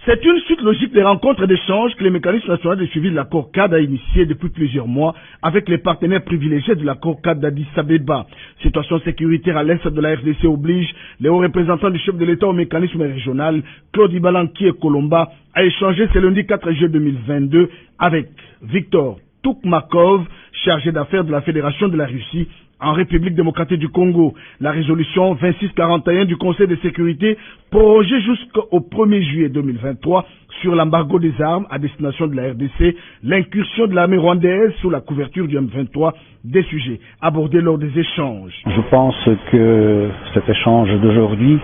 C'est une suite logique des rencontres et d'échanges que le mécanisme national de suivi de l'accord cadre a initié depuis plusieurs mois avec les partenaires privilégiés de l'accord cadre d'Addis Abeba. Situation sécuritaire à l'est de la RDC oblige les hauts représentants du chef de l'État au mécanisme régional, Claude Ibalanki et Colomba, à échanger ce lundi 4 juillet 2022 avec Victor Toukmakov, chargé d'affaires de la Fédération de la Russie en République démocratique du Congo. La résolution 2641 du Conseil de sécurité prorogée jusqu'au 1er juillet 2023 sur l'embargo des armes à destination de la RDC, l'incursion de l'armée rwandaise sous la couverture du M23, des sujets abordés lors des échanges. Je pense que cet échange d'aujourd'hui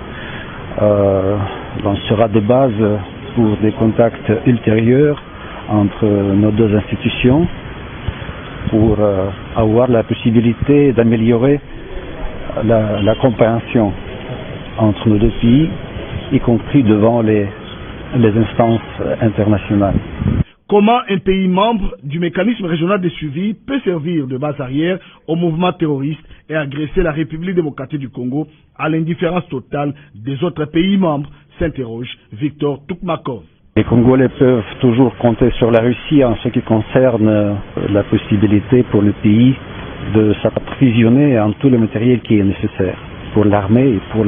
lancera des bases pour des contacts ultérieurs entre nos deux institutions, pour avoir la possibilité d'améliorer la compréhension entre nos deux pays, y compris devant les instances internationales. Comment un pays membre du mécanisme régional de suivi peut servir de base arrière au mouvement terroriste et agresser la République démocratique du Congo à l'indifférence totale des autres pays membres, s'interroge Victor Toukmakov. Les Congolais peuvent toujours compter sur la Russie en ce qui concerne la possibilité pour le pays de s'approvisionner en tout le matériel qui est nécessaire pour l'armée et pour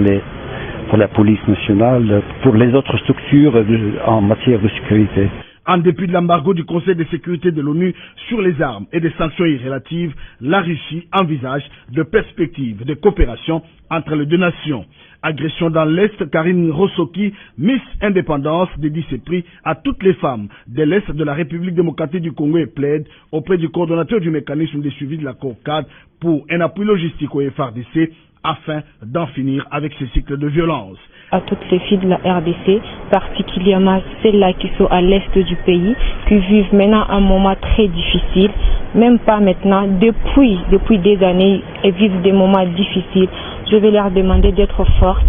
la police nationale, pour les autres structures en matière de sécurité. En dépit de l'embargo du Conseil de sécurité de l'ONU sur les armes et des sanctions irrélatives, la Russie envisage de perspectives de coopération entre les deux nations. Agression dans l'Est, Karine Rossoki, Miss Indépendance, dédie ses prix à toutes les femmes de l'Est de la République démocratique du Congo et plaide auprès du coordonnateur du mécanisme de suivi de l'accord cadre pour un appui logistique au FARDC afin d'en finir avec ces cycles de violence. À toutes les filles de la RDC, particulièrement celles-là qui sont à l'est du pays, qui vivent maintenant un moment très difficile, même pas maintenant, depuis des années, elles vivent des moments difficiles. Je vais leur demander d'être fortes,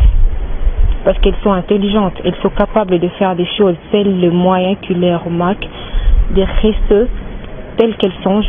parce qu'elles sont intelligentes, elles sont capables de faire des choses. C'est le moyen qui leur manque de rester telles qu'elles sont.